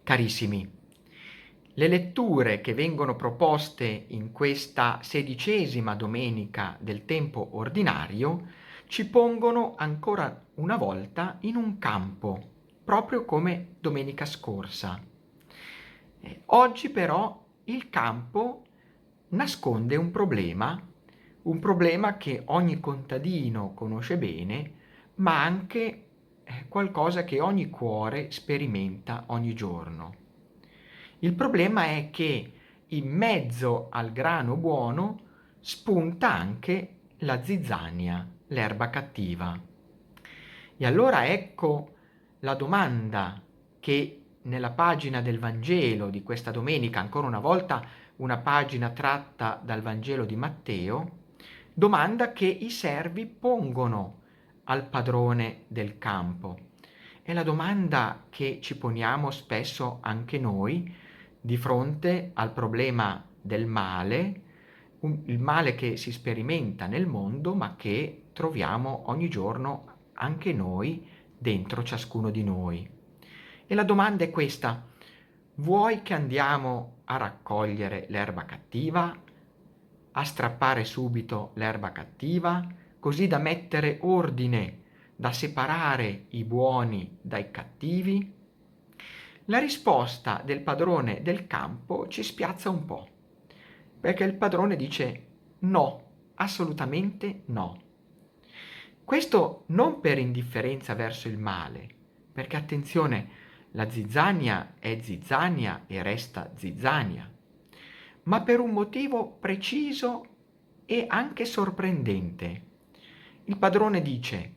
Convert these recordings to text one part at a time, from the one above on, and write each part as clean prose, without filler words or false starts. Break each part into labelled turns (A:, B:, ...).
A: Carissimi, le letture che vengono proposte in questa 16ª domenica del tempo ordinario ci pongono ancora una volta in un campo, proprio come domenica scorsa. Oggi però il campo nasconde un problema che ogni contadino conosce bene, ma anche qualcosa che ogni cuore sperimenta ogni giorno. Il problema è che in mezzo al grano buono spunta anche la zizzania, l'erba cattiva. E allora ecco la domanda che nella pagina del Vangelo di questa domenica, ancora una volta una pagina tratta dal Vangelo di Matteo, domanda che i servi pongono al padrone del campo. È la domanda che ci poniamo spesso anche noi di fronte al problema del male, il male che si sperimenta nel mondo ma che troviamo ogni giorno anche noi dentro ciascuno di noi. E la domanda è questa: vuoi che andiamo a raccogliere l'erba cattiva? A strappare subito l'erba cattiva, così da mettere ordine, da separare i buoni dai cattivi? La risposta del padrone del campo ci spiazza un po', perché il padrone dice no, assolutamente no. Questo non per indifferenza verso il male, perché attenzione, la zizzania è zizzania e resta zizzania, ma per un motivo preciso e anche sorprendente. Il padrone dice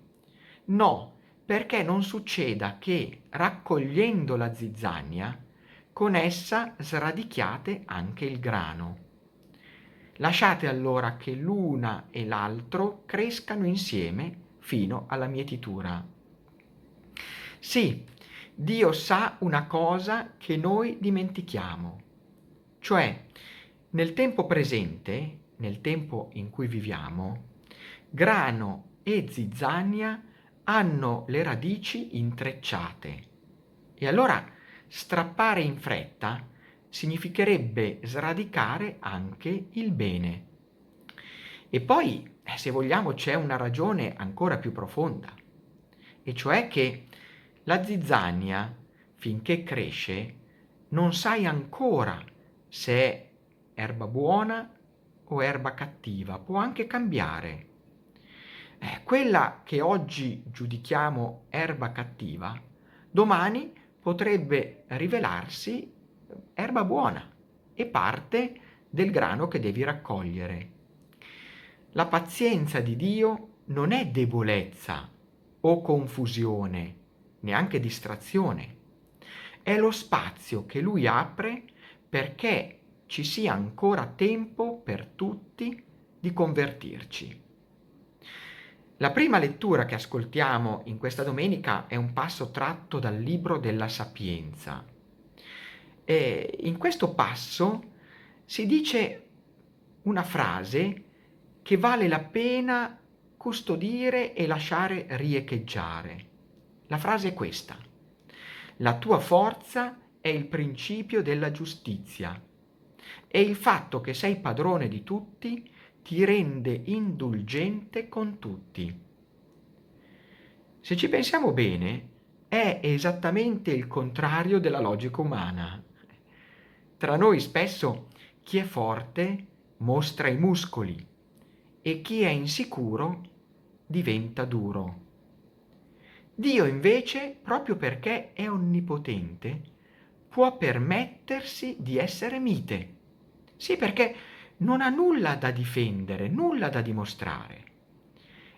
A: no, perché non succeda che raccogliendo la zizzania, con essa sradichiate anche il grano. Lasciate allora che l'una e l'altro crescano insieme fino alla mietitura. Sì, Dio sa una cosa che noi dimentichiamo, cioè nel tempo presente, nel tempo in cui viviamo, grano e zizzania hanno le radici intrecciate. E allora strappare in fretta significherebbe sradicare anche il bene. E poi, se vogliamo, c'è una ragione ancora più profonda, e cioè che la zizzania, finché cresce, non sai ancora se è erba buona o erba cattiva, può anche cambiare. Quella che oggi giudichiamo erba cattiva, domani potrebbe rivelarsi erba buona e parte del grano che devi raccogliere. La pazienza di Dio non è debolezza o confusione, neanche distrazione. È lo spazio che Lui apre perché ci sia ancora tempo per tutti di convertirci. La prima lettura che ascoltiamo in questa domenica è un passo tratto dal libro della Sapienza. E in questo passo si dice una frase che vale la pena custodire e lasciare riecheggiare. La frase è questa: la tua forza è il principio della giustizia e il fatto che sei padrone di tutti ti rende indulgente con tutti. Se ci pensiamo bene, è esattamente il contrario della logica umana. Tra noi spesso chi è forte mostra i muscoli e chi è insicuro diventa duro. Dio invece, proprio perché è onnipotente, può permettersi di essere mite. Sì, perché non ha nulla da difendere, nulla da dimostrare.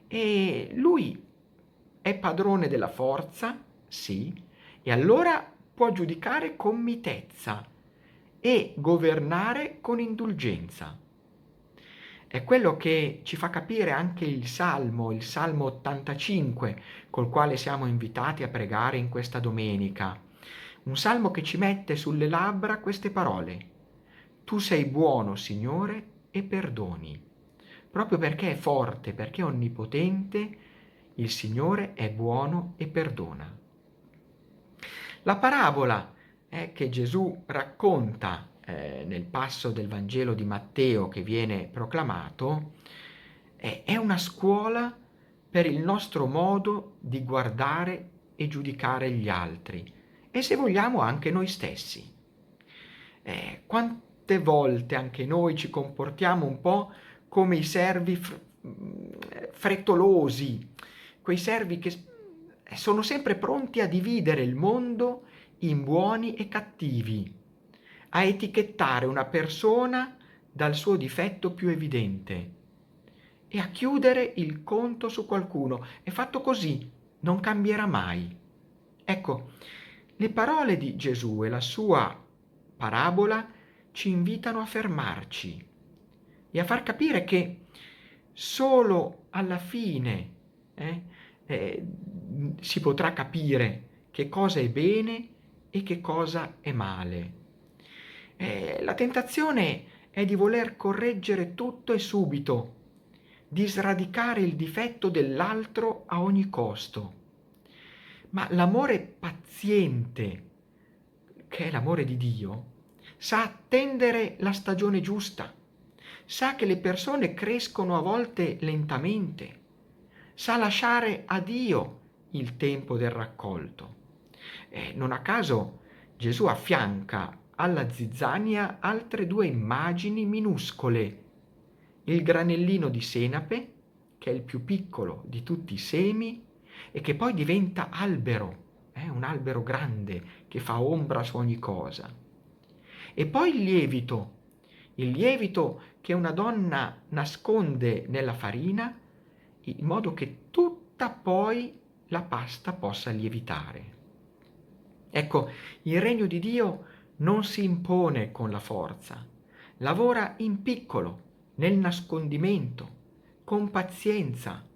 A: E lui è padrone della forza, sì, e allora può giudicare con mitezza e governare con indulgenza. È quello che ci fa capire anche il Salmo 85, col quale siamo invitati a pregare in questa domenica. Un salmo che ci mette sulle labbra queste parole: tu sei buono, Signore, e perdoni. Proprio perché è forte, perché è onnipotente, il Signore è buono e perdona. La parabola che Gesù racconta nel passo del Vangelo di Matteo che viene proclamato, è una scuola per il nostro modo di guardare e giudicare gli altri e, se vogliamo, anche noi stessi. Quante volte anche noi ci comportiamo un po' come i servi frettolosi, quei servi che sono sempre pronti a dividere il mondo in buoni e cattivi, a etichettare una persona dal suo difetto più evidente e a chiudere il conto su qualcuno. È fatto così, non cambierà mai. Ecco, le parole di Gesù e la sua parabola ci invitano a fermarci e a far capire che solo alla fine si potrà capire che cosa è bene e che cosa è male. La tentazione è di voler correggere tutto e subito, di sradicare il difetto dell'altro a ogni costo. Ma l'amore paziente, che è l'amore di Dio, sa attendere la stagione giusta, sa che le persone crescono a volte lentamente, sa lasciare a Dio il tempo del raccolto. Non a caso Gesù affianca alla zizzania altre due immagini minuscole: il granellino di senape, che è il più piccolo di tutti i semi e che poi diventa albero, un albero grande che fa ombra su ogni cosa. E poi il lievito che una donna nasconde nella farina in modo che tutta poi la pasta possa lievitare. Ecco, il regno di Dio non si impone con la forza, lavora in piccolo, nel nascondimento, con pazienza.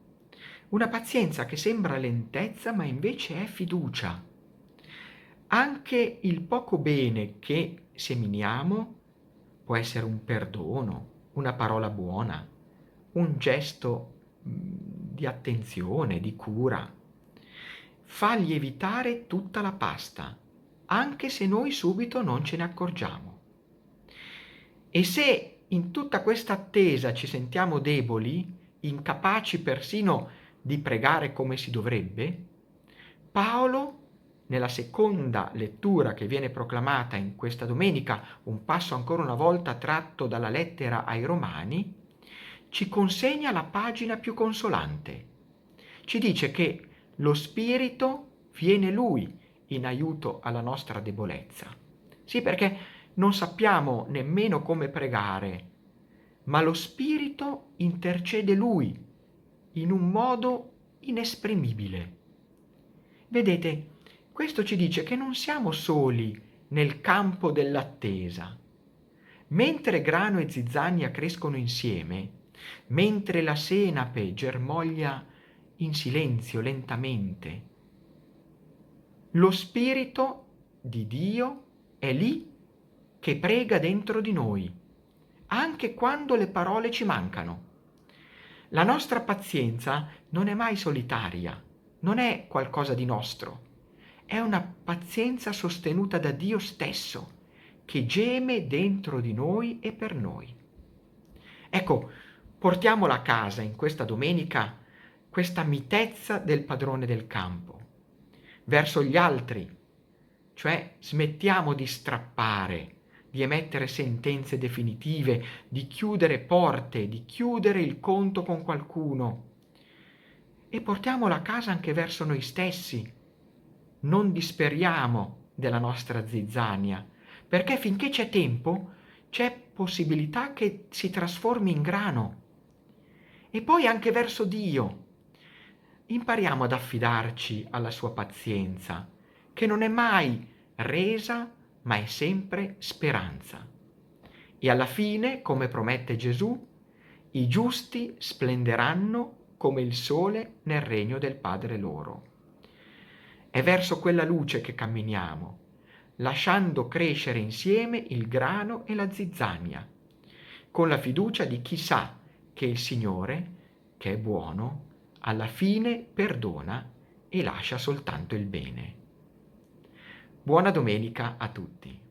A: Una pazienza che sembra lentezza, ma invece è fiducia. Anche il poco bene che seminiamo può essere un perdono, una parola buona, un gesto di attenzione, di cura. Fa lievitare tutta la pasta, anche se noi subito non ce ne accorgiamo. E se in tutta questa attesa ci sentiamo deboli, incapaci persino di pregare come si dovrebbe, Paolo, nella seconda lettura che viene proclamata in questa domenica, un passo ancora una volta tratto dalla lettera ai Romani, ci consegna la pagina più consolante. Ci dice che lo Spirito viene Lui in aiuto alla nostra debolezza. Sì, perché non sappiamo nemmeno come pregare, ma lo Spirito intercede Lui in un modo inesprimibile. Vedete, questo ci dice che non siamo soli nel campo dell'attesa. Mentre grano e zizzania crescono insieme, mentre la senape germoglia in silenzio lentamente, lo Spirito di Dio è lì che prega dentro di noi, anche quando le parole ci mancano. La nostra pazienza non è mai solitaria, non è qualcosa di nostro, è una pazienza sostenuta da Dio stesso, che geme dentro di noi e per noi. Ecco, portiamola a casa in questa domenica, questa mitezza del padrone del campo, verso gli altri, cioè smettiamo di strappare, di emettere sentenze definitive, di chiudere porte, di chiudere il conto con qualcuno. E portiamola a casa anche verso noi stessi. Non disperiamo della nostra zizzania, perché finché c'è tempo c'è possibilità che si trasformi in grano. E poi anche verso Dio. Impariamo ad affidarci alla sua pazienza, che non è mai resa, ma è sempre speranza. E alla fine, come promette Gesù, i giusti splenderanno come il sole nel regno del Padre loro. È verso quella luce che camminiamo, lasciando crescere insieme il grano e la zizzania, con la fiducia di chi sa che il Signore, che è buono, alla fine perdona e lascia soltanto il bene. Buona domenica a tutti.